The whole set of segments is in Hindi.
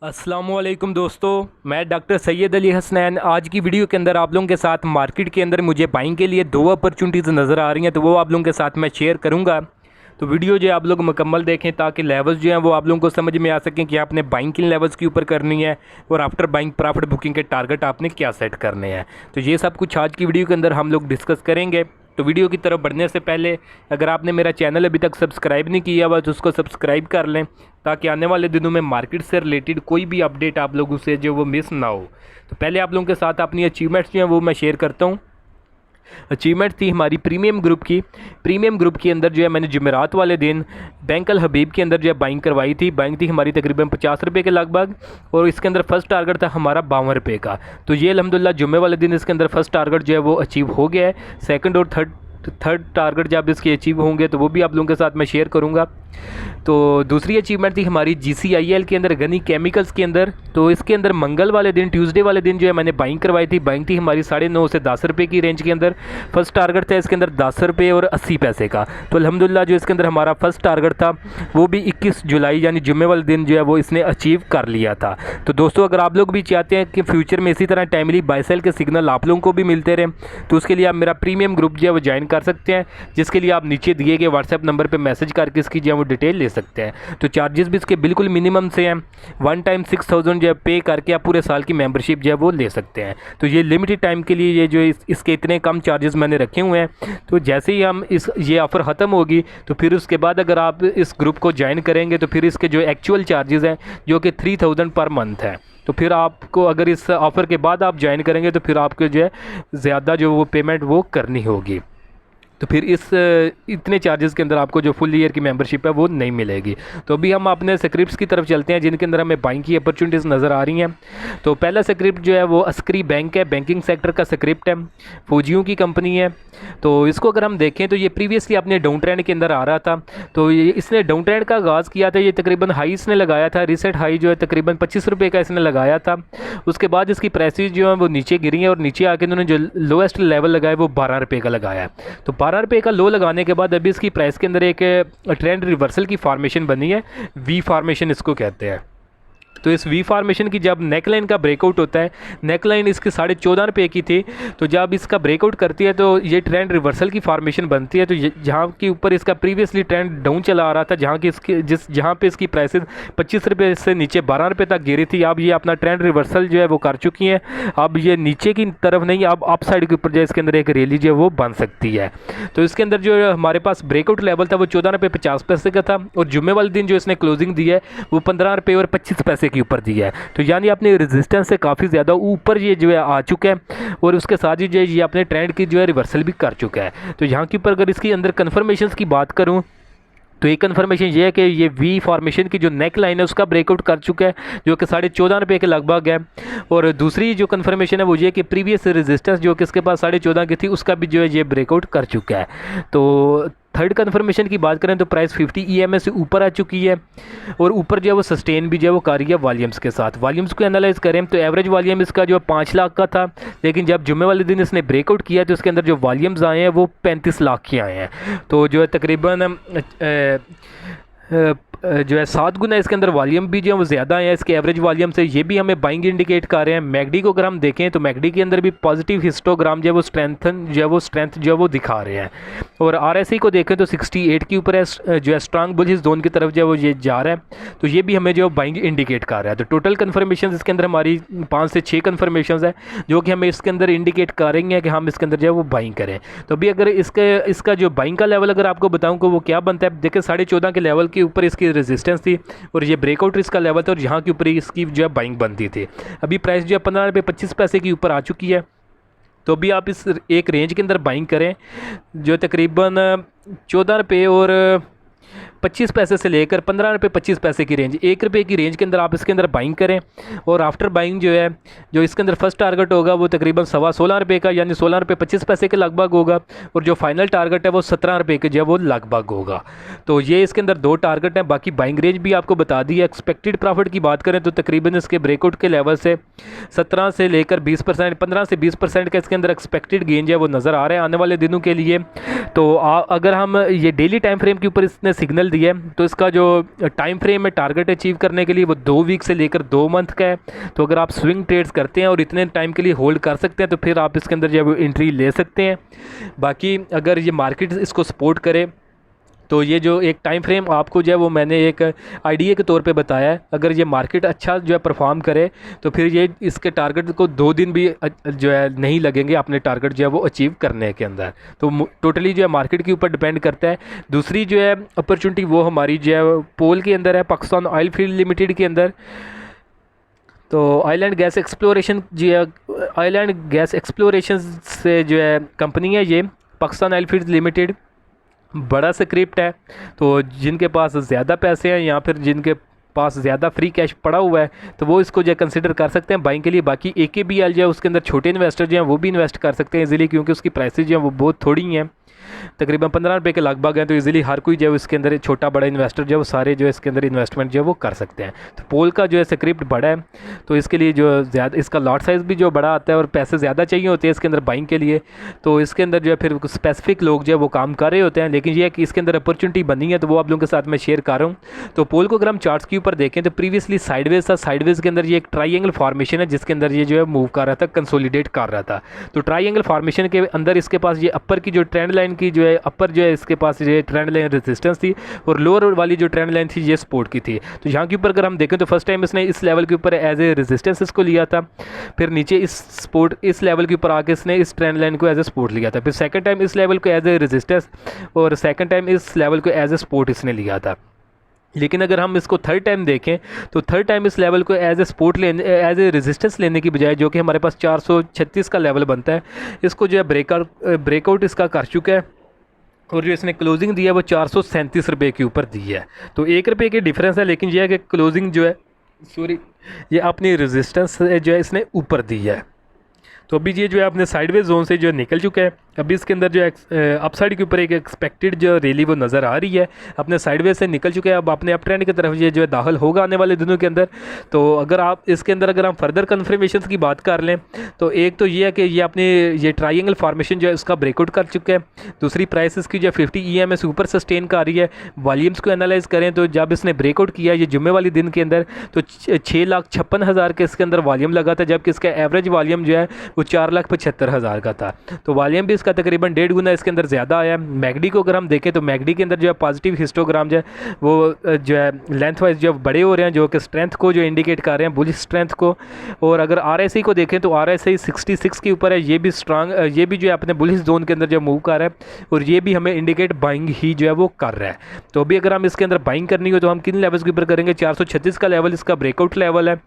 अस्सलामुअलैकुम दोस्तों, मैं डॉक्टर सैयद अली हसनैन। आज की वीडियो के अंदर आप लोगों के साथ मार्केट के अंदर मुझे बाइंग के लिए दो अपॉर्चुनिटीज़ नज़र आ रही हैं, तो वो आप लोगों के साथ मैं शेयर करूंगा। तो वीडियो जो है आप लोग मुकम्मल देखें ताकि लेवल्स जो हैं वो आप लोगों को समझ में आ सकें कि आपने बाइंग किन लेवल्स के ऊपर करनी है और आफ्टर बाइंग प्रॉफिट बुकिंग के टारगेट आपने क्या सेट करने हैं। तो ये सब कुछ आज की वीडियो के अंदर हम लोग डिस्कस करेंगे। तो वीडियो की तरफ बढ़ने से पहले अगर आपने मेरा चैनल अभी तक सब्सक्राइब नहीं किया हुआ तो उसको सब्सक्राइब कर लें ताकि आने वाले दिनों में मार्केट से रिलेटेड कोई भी अपडेट आप लोगों से जो वो मिस ना हो। तो पहले आप लोगों के साथ अपनी अचीवमेंट्स जो हैं वो मैं शेयर करता हूँ। अचीवमेंट थी हमारी प्रीमियम ग्रुप की। प्रीमियम ग्रुप के अंदर जो है मैंने जुमेरात वाले दिन बैंक अल हबीब के अंदर जो है बाइंग करवाई थी। बाइंग थी हमारी तकरीबन 50 रुपये के लगभग, और इसके अंदर फर्स्ट टारगेट था हमारा 52 रुपये का। तो ये अल्हम्दुलिल्लाह जुम्मे वाले दिन इसके अंदर फर्स्ट टारगेट जो है वो अचीव हो गया है। सेकंड और थर्ड टारगेट जब इसके अचीव होंगे तो वो भी आप लोगों के साथ मैं शेयर करूंगा। तो दूसरी अचीवमेंट थी हमारी GCIL के अंदर, गनी केमिकल्स के अंदर। तो इसके अंदर मंगल वाले दिन, ट्यूसडे वाले दिन जो है मैंने बाइंग करवाई थी। बाइंग थी हमारी 9.5 से 10 रुपये की रेंज के अंदर। फर्स्ट टारगेट था इसके अंदर 10 रुपये और 80 पैसे का। तो अल्हम्दुलिल्लाह जो इसके अंदर हमारा फर्स्ट टारगेट था वो भी 21 जुलाई यानी जुम्मे वाले दिन जो है वो इसने अचीव कर लिया था। तो दोस्तों अगर आप लोग भी चाहते हैं कि फ्यूचर में इसी तरह टाइमली बाय सेल के सिग्नल आप लोगों को भी मिलते रहें, तो उसके लिए आप मेरा प्रीमियम ग्रुप जो है वो ज्वाइन कर सकते हैं, जिसके लिए आप नीचे दिए गए व्हाट्सएप नंबर पर मैसेज करके इसकी जो है वो डिटेल ले सकते हैं। तो चार्जेस भी इसके बिल्कुल मिनिमम से हैं। वन टाइम 6000 जो है पे करके आप पूरे साल की मेंबरशिप जो है वो ले सकते हैं। तो ये लिमिटेड टाइम के लिए ये जो इसके इतने कम चार्जेस मैंने रखे हुए हैं। तो जैसे ही हम ये ऑफ़र ख़त्म होगी तो फिर उसके बाद अगर आप इस ग्रुप को ज्वाइन करेंगे तो फिर इसके जो एक्चुअल चार्जेस हैं जो कि 3000 पर मंथ है, तो फिर आपको अगर इस ऑफ़र के बाद आप ज्वाइन करेंगे तो फिर आपको जो है ज़्यादा जो वो पेमेंट वो करनी होगी। तो फिर इतने चार्जेस के अंदर आपको जो फुल ईयर की मेंबरशिप है वो नहीं मिलेगी। तो अभी हम अपने स्क्रिप्ट्स की तरफ चलते हैं जिनके अंदर हमें बाइंग की अपॉर्चुनिटीज़ नज़र आ रही हैं। तो पहला स्क्रिप्ट जो है वो अस्करी बैंक है, बैंकिंग सेक्टर का स्क्रिप्ट है, फौजियों की कंपनी है। तो इसको अगर हम देखें तो ये प्रीवियसली अपने डाउन ट्रेंड के अंदर आ रहा था। तो ये इसने डाउन ट्रेंड का आगाज़ किया था, ये तकरीबन हाई इसने लगाया था, रिसेंट हाई जो है तकरीबन 25 रुपये का इसने लगाया था। उसके बाद इसकी प्राइसेज जो है वो नीचे गिरी हैं और नीचे आके इन्होंने जो लोएस्ट लेवल लगाया वो 12 रुपये का लगाया। तो 12 रुपये का लो लगाने के बाद अभी इसकी प्राइस के अंदर एक ट्रेंड रिवर्सल की फॉर्मेशन बनी है, वी फॉर्मेशन इसको कहते हैं। तो इस वी फॉर्मेशन की जब नेकलाइन का ब्रेकआउट होता है, नेकलाइन इसके 14.5 रुपये की थी, तो जब इसका ब्रेकआउट करती है तो ये ट्रेंड रिवर्सल की फॉर्मेशन बनती है। तो जहाँ के ऊपर इसका प्रीवियसली ट्रेंड डाउन चला आ रहा था, जहाँ की इसकी जहाँ पे इसकी प्राइसेस 25 रुपये से नीचे 12 रुपये तक गिरी थी, अब ये अपना ट्रेंड रिवर्सल जो है वो कर चुकी हैं। अब ये नीचे की तरफ नहीं, अब अप साइड के ऊपर जो इसके अंदर एक रैली जो है वो बन सकती है। तो इसके अंदर जो हमारे पास ब्रेकआउट लेवल था वो 14 रुपये 50 पैसे का था, और जुम्मे वाले दिन जो इसने क्लोजिंग दी है वो 15 रुपये और 25 पैसे के ऊपर दिया है। तो यानी अपने रेजिस्टेंस से काफ़ी ज़्यादा ऊपर ये जो है आ चुका है, और उसके साथ ही जो है ये अपने ट्रेंड की जो है रिवर्सल भी कर चुका है। तो यहाँ के ऊपर अगर इसकी अंदर कन्फर्मेशंस की बात करूँ तो एक कन्फर्मेशन ये है कि ये वी फॉर्मेशन की जो नेक लाइन है उसका ब्रेकआउट कर चुका है, जो कि 14.5 रुपये के लगभग है। और दूसरी जो कन्फर्मेशन है वो ये कि प्रीवियस रेजिस्टेंस जो कि इसके पास 14.5 की थी उसका भी जो है ये ब्रेकआउट कर चुका है। तो थर्ड कन्फर्मेशन की बात करें तो प्राइस 50 EMA से ऊपर आ चुकी है, और ऊपर जो है वो सस्टेन भी जो है वो कर रही है वॉल्यूम्स के साथ। वॉल्यूम्स को एनालाइज करें तो एवरेज वॉल्यूम इसका जो है 5 लाख का था, लेकिन जब जुम्मे वाले दिन इसने ब्रेकआउट किया तो उसके अंदर जो वॉल्यूम्स आए हैं वो 35 लाख के आए हैं। तो जो है तकरीबन जो है 7 गुना इसके अंदर वॉल्यूम भी जो है वो ज़्यादा है इसके एवरेज वॉल्यूम से। ये भी हमें बाइंग इंडिकेट कर रहे हैं। मैकडी को अगर हम देखें तो मैकडी के अंदर भी पॉजिटिव हिस्टोग्राम जो है वो स्ट्रेंथ जो है वो दिखा रहे हैं। और RSI को देखें तो 68 के ऊपर है, जो है स्ट्रांग बुलिश जोन की तरफ जो है वो ये जा रहा है। तो ये भी हमें जो बाइंग इंडिकेट कर रहा है। तो टोटल कन्फर्मेशन इसके अंदर हमारी 5 से 6 कन्फर्मेशन है जो कि हमें इसके अंदर इंडिकेट कर रही हैं कि हम इसके अंदर जो है वो बाइंग करें। तो अभी अगर इसका जो बाइंग का लेवल अगर आपको बताऊँ कि वो क्या बनता है, देखिए 14.5 के लेवल के ऊपर इसकी रेजिस्टेंस थी और ये ब्रेकआउट इसका लेवल था, और यहाँ के ऊपर इसकी जो है बाइंग बनती थी। अभी प्राइस जो है 15 रुपये 25 पैसे के ऊपर आ चुकी है। तो अभी आप इस एक रेंज के अंदर बाइंग करें जो तकरीबन 14 रुपये और 25 पैसे से लेकर 15 रुपये 25 पैसे की रेंज, 1 रुपये की रेंज के अंदर आप इसके अंदर बाइंग करें। और आफ्टर बाइंग जो है जो इसके अंदर फर्स्ट टारगेट होगा वो तकरीबन 16.25 रुपये का यानी 16 रुपये 25 पैसे के लगभग होगा, और जो फाइनल टारगेट है वो 17 रुपये के जो है वो लगभग होगा। तो ये इसके अंदर 2 टारगेट हैं। बाकी बाइंग रेंज भी आपको बता दी है। एक्सपेक्टेड प्रॉफिट की बात करें तो तकरीबन इसके ब्रेकआउट के लेवल से 17 से लेकर 20%, 15 से 20% का इसके अंदर एक्सपेक्टेड गेन जो है वो नज़र आ रहा है आने वाले दिनों के लिए। तो अगर हम ये डेली टाइम फ्रेम के ऊपर इसने सिग्नल सिग्नल दिया है, तो इसका जो टाइम फ्रेम है टारगेट अचीव करने के लिए वो 2 वीक से लेकर 2 मंथ का है। तो अगर आप स्विंग ट्रेड्स करते हैं और इतने टाइम के लिए होल्ड कर सकते हैं तो फिर आप इसके अंदर जो है वो एंट्री ले सकते हैं। बाकी अगर ये मार्केट इसको सपोर्ट करे तो ये जो एक टाइम फ्रेम आपको जो है वो मैंने एक आइडिया के तौर पे बताया है। अगर ये मार्केट अच्छा जो है परफॉर्म करे तो फिर ये इसके टारगेट को 2 दिन भी जो है नहीं लगेंगे अपने टारगेट जो है वो अचीव करने के अंदर। तो टोटली जो है मार्केट के ऊपर डिपेंड करता है। दूसरी जो है अपॉर्चुनिटी वो हमारी जो है पोल के अंदर है, पाकिस्तान ऑयल फील्ड लिमिटेड के अंदर। तो ऑयल एंड गैस एक्सप्लोरेशन जो है, ऑयल एंड गैस एक्सप्लोरेशन से जो है कंपनी है ये पाकिस्तान ऑयल फील्ड लिमिटेड, बड़ा स्क्रिप्ट है। तो जिनके पास ज़्यादा पैसे हैं या फिर जिनके पास ज़्यादा फ्री कैश पड़ा हुआ है तो वो इसको जो है कंसिडर कर सकते हैं बाइंग के लिए। बाकी AKBL जो है उसके अंदर छोटे इन्वेस्टर जो हैं वो भी इन्वेस्ट कर सकते हैं इजीली, क्योंकि उसकी प्राइसेज जो है वो बहुत थोड़ी हैं, तकरीबन 15 रुपये के लगभग हैं। तो इजीली हर कोई जो है इसके अंदर छोटा बड़ा इन्वेस्टर जो है वो सारे जो है इसके अंदर इन्वेस्टमेंट जो है वो कर सकते हैं। तो पोल का जो है स्क्रिप्ट बड़ा है तो इसके लिए जो ज़्यादा इसका लॉट साइज़ भी जो बड़ा आता है और पैसे ज़्यादा चाहिए होते हैं इसके अंदर बाइंग के लिए। तो इसके अंदर जो है फिर स्पेसिफिक लोग जो है वो काम कर रहे होते हैं, लेकिन ये है कि इसके अंदर अपॉर्चुनिटी बनी है तो वो आप लोगों के साथ मैं शेयर कर रहा हूँ। तो पोल को अगर हम चार्ट्स के ऊपर देखें तो प्रीवियसली साइडवेज था, साइडवेज के अंदर ये एक ट्राइंगल फॉर्मेशन है जिसके अंदर ये जो है मूव कर रहा था, कंसोलिडेट कर रहा था। तो ट्राइंगल फॉर्मेशन के अंदर इसके पास ये अपर की जो ट्रेंड लाइन की जो है अपर जो है इसके पास ये ट्रेंड लाइन रेजिस्टेंस थी और लोअर वाली जो ट्रेंड लाइन थी ये सपोर्ट की थी। तो यहाँ के ऊपर अगर हम देखें तो फर्स्ट टाइम इसने इस लेवल के ऊपर एज ए रेजिस्टेंस इसको लिया था, फिर नीचे इस सपोर्ट इस लेवल के ऊपर आके इसने इस ट्रेंड लाइन को एज ए सपोर्ट लिया था, फिर सेकंड टाइम इस लेवल को एज ए रेजिस्टेंस और सेकंड टाइम इस लेवल को एज ए सपोर्ट इसने लिया था। लेकिन अगर हम इसको थर्ड टाइम देखें तो थर्ड टाइम इस लेवल को एज ए सपोर्ट लेने एज ए रेजिस्टेंस लेने की बजाय, जो कि हमारे पास 436 का लेवल बनता है, इसको जो है ब्रेकआउट इसका कर चुका है और जो इसने क्लोजिंग दी है वो 437 रुपये के ऊपर दी है। तो 1 रुपये की डिफरेंस है, लेकिन यह है कि क्लोजिंग जो है ये अपनी रेजिस्टेंस जो है इसने ऊपर दी है। तो अभी ये जो है अपने साइडवेज जोन से जो है निकल चुका है। अभी इसके अंदर जो अपसाइड के ऊपर एक एक्सपेक्टेड जो रैली वो नज़र आ रही है, अपने साइडवेज से निकल चुका है, अब अपने अप ट्रेंड की तरफ ये जो है दाखिल होगा आने वाले दिनों के अंदर। तो अगर आप इसके अंदर अगर हम फर्दर कन्फर्मेशन की बात कर लें तो एक तो ये है कि ये अपने ये ट्राइंगल फॉर्मेशन जो है उसका ब्रेकआउट कर चुका है। दूसरी प्राइस इसकी जो 50 EMS ऊपर सस्टेन कर रही है। वॉल्यूम्स को एनालाइज करें तो जब इसने ब्रेकआउट किया ये जुम्मे वाले दिन के अंदर तो 6,56,000 के इसके अंदर वॉल्यूम लगा था, जबकि इसका एवरेज वॉल्यूम जो है वो 4,75,000 का था। तो वॉल्यूम भी इसका तकरीबन 1.5 गुना इसके अंदर ज़्यादा आया। मैगडी को अगर हम देखें तो मैगडी के अंदर जो है पॉजिटिव हिस्टोग्राम जो है वो जो है लेंथ वाइज जो बड़े हो रहे हैं, जो कि स्ट्रेंथ को जो इंडिकेट कर रहे हैं, बुलिश स्ट्रेंथ को। और अगर RSI को देखें तो RSI 66 के ऊपर है, ये भी स्ट्रांग, ये भी जो है अपने बुलिश जोन के अंदर जो मूव कर रहा है और ये भी हमें इंडिकेट बाइंग ही जो है वो कर रहा है। तो अभी अगर हम इसके अंदर बाइंग करनी हो तो हम किन लेवल्स के ऊपर करेंगे? 436 का लेवल इसका ब्रेकआउट लेवल है,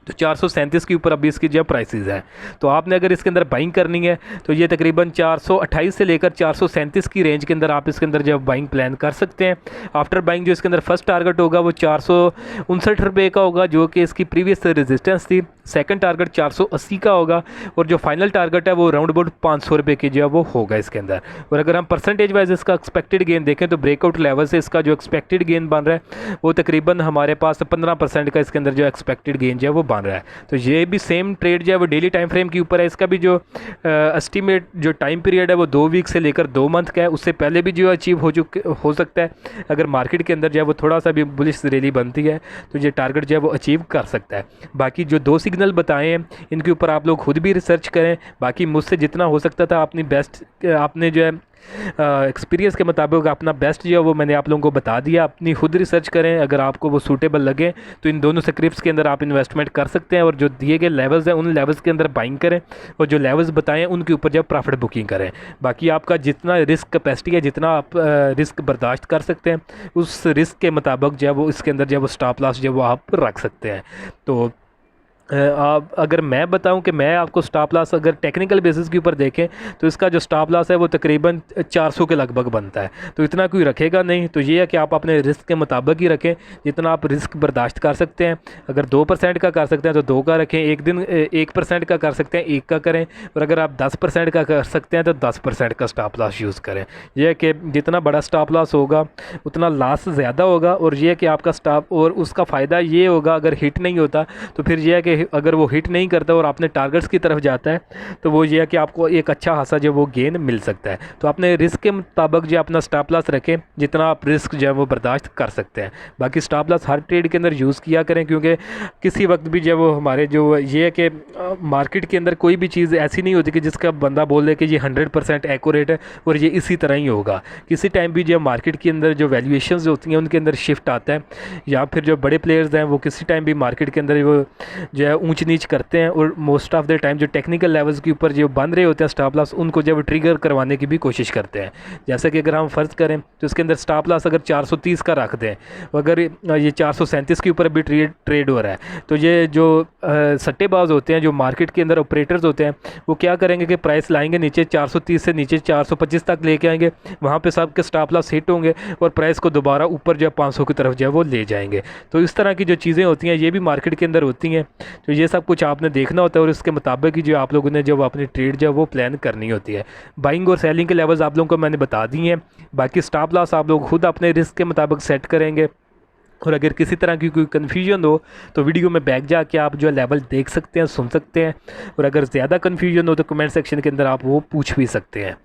तो 437 के ऊपर अभी इसकी जो प्राइसेस है। तो आपने अगर इसके अंदर बाइंग करनी है तो ये तकरीबन 428 से लेकर 437 की रेंज के अंदर आप इसके अंदर जो बाइंग प्लान कर सकते हैं। आफ्टर बाइंग जो इसके अंदर फर्स्ट टारगेट होगा वो 459 रुपये का होगा, जो कि इसकी प्रीवियस रेजिस्टेंस थी। सेकंड टारगेट 480 का होगा और जो फाइनल टारगेट है वो राउंड अबाउट 500 रुपये की जो है वो होगा इसके अंदर। और अगर हम परसेंटेज वाइज इसका एक्सपेक्टेड गेन देखें तो ब्रेकआउट लेवल से इसका जो एक्सपेक्टेड गेन बन रहा है वो तकरीबन हमारे पास 15% का इसके अंदर जो एक्सपेक्टेड गेन जो है वो बन रहा है। तो ये भी सेम ट्रेड जो है वो डेली टाइम फ्रेम के ऊपर है। इसका भी जो एस्टीमेट जो टाइम पीरियड है वो 2 वीक से लेकर 2 मंथ का है, उससे पहले भी जो अचीव हो सकता है। अगर मार्केट के अंदर जो है वो थोड़ा सा भी बुलिश रैली बनती है तो ये टारगेट जो है वो अचीव कर सकता है। बाकी जो 2 सिग्नल बताए हैं इनके ऊपर आप लोग खुद भी रिसर्च करें। बाकी मुझसे जितना हो सकता था अपनी बेस्ट आपने जो है एक्सपीरियंस के मुताबिक अपना बेस्ट जो है वो मैंने आप लोगों को बता दिया। अपनी खुद रिसर्च करें, अगर आपको वो सूटेबल लगे तो इन दोनों स्क्रिप्ट्स के अंदर आप इन्वेस्टमेंट कर सकते हैं और जो दिए गए लेवल्स हैं उन लेवल्स के अंदर बाइंग करें और जो लेवल्स बताएं उनके ऊपर जो प्रॉफिट बुकिंग करें। बाकी आपका जितना रिस्क कैपेसिटी है, जितना आप रिस्क बर्दाश्त कर सकते हैं, उस रिस्क के मुताबिक जो है वो इसके अंदर जो है वो स्टॉप लॉस जो है वो आप रख सकते हैं। तो आप अगर मैं बताऊं कि मैं आपको स्टॉप लॉस अगर टेक्निकल बेसिस के ऊपर देखें तो इसका जो स्टॉप लॉस है वो तकरीबन 400 के लगभग बनता है। तो इतना कोई रखेगा नहीं। तो ये है कि आप अपने रिस्क के मुताबिक ही रखें, जितना आप रिस्क बर्दाश्त कर सकते हैं। अगर 2% का कर सकते हैं तो 2 का रखें, एक दिन 1% का कर सकते हैं 1 का करें, और अगर आप 10% का कर सकते हैं तो 10% का स्टॉप लॉस यूज़ करें। यह है कि जितना बड़ा स्टॉप लॉस होगा उतना लॉस ज़्यादा होगा, और यह है कि आपका स्टॉप और उसका फ़ायदा ये होगा अगर हिट नहीं होता तो फिर यह है कि कि अगर वो हिट नहीं करता और आपने टारगेट्स की तरफ जाता है तो वो ये है कि आपको एक अच्छा खासा जो वो गेन मिल सकता है। तो आपने रिस्क के मुताबिक जो अपना स्टॉप लॉस रखें, जितना आप रिस्क जो है वो बर्दाश्त कर सकते हैं। बाकी स्टॉप लॉस हर ट्रेड के अंदर यूज़ किया करें, क्योंकि किसी वक्त भी जो वो हमारे जो ये है कि मार्केट के अंदर कोई भी चीज़ ऐसी नहीं होती कि जिसका बंदा बोल दे कि ये 100% एक्यूरेट है और ये इसी तरह ही होगा। किसी टाइम भी जो मार्केट के अंदर जो वैल्यूएशंस होती हैं उनके अंदर शिफ्ट आता है, या फिर जो बड़े प्लेयर्स हैं वो किसी टाइम भी मार्केट के अंदर वो जो है ऊंच नीच करते हैं, और मोस्ट ऑफ द टाइम जो टेक्निकल लेवल्स के ऊपर जो बन रहे होते हैं स्टॉप लॉस, उनको जब ट्रिगर करवाने की भी कोशिश करते हैं। जैसे कि अगर हम फ़र्ज़ करें तो इसके अंदर स्टॉप लॉस अगर 430 का रख दें, अगर ये 437 के ऊपर भी ट्रेड हो रहा है, तो ये जो सट्टेबाज होते हैं, जो मार्केट के अंदर ऑपरेटर्स होते हैं, वो क्या करेंगे कि प्राइस लाएंगे नीचे 430 से नीचे 425 तक लेके आएंगे, वहाँ पे सबके स्टॉप लॉस हिट होंगे और प्राइस को दोबारा ऊपर जो है 500 की तरफ जो है वो ले जाएंगे। तो इस तरह की जो चीज़ें होती हैं ये भी मार्केट के अंदर होती हैं। तो ये सब कुछ आपने देखना होता है और इसके मुताबिक ही जो आप लोगों ने जो अपनी ट्रेड जो है वो प्लान करनी होती है। बाइंग और सेलिंग के लेवल्स आप लोगों को मैंने बता दिए हैं। बाकी स्टॉप लॉस आप लोग खुद अपने रिस्क के मुताबिक सेट करेंगे, और अगर किसी तरह की कोई कन्फ्यूजन हो तो वीडियो में बैक जाके आप जो है लेवल देख सकते हैं, सुन सकते हैं, और अगर ज़्यादा कन्फ्यूजन हो तो कमेंट सेक्शन के अंदर आप वो पूछ भी सकते हैं।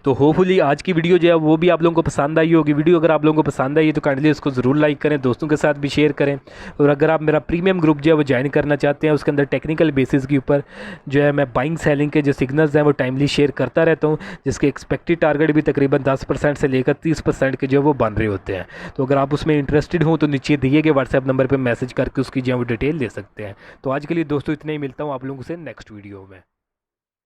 तो होपफुली आज की वीडियो जो है वो भी आप लोगों को पसंद आई होगी। वीडियो अगर आप लोगों को पसंद आई है तो काइंडली उसको ज़रूर लाइक करें, दोस्तों के साथ भी शेयर करें, और अगर आप मेरा प्रीमियम ग्रुप जो है वो ज्वाइन करना चाहते हैं, उसके अंदर टेक्निकल बेसिस के ऊपर जो है मैं बाइंग सेलिंग के जो सिग्नल्स हैं वो टाइमली शेयर करता रहता हूँ, जिसके एक्सपेक्टेड टारगेट भी तकरीबन 10% से लेकर 30% के जो है वो बन रहे होते हैं। तो अगर आप उसमें इंटरेस्टेड हो तो नीचे दिए गए व्हाट्सएप नंबर पर मैसेज करके उसकी जो है वो डिटेल ले सकते हैं। तो आज के लिए दोस्तों इतना ही, मिलता हूँ आप लोगों से नेक्स्ट वीडियो में।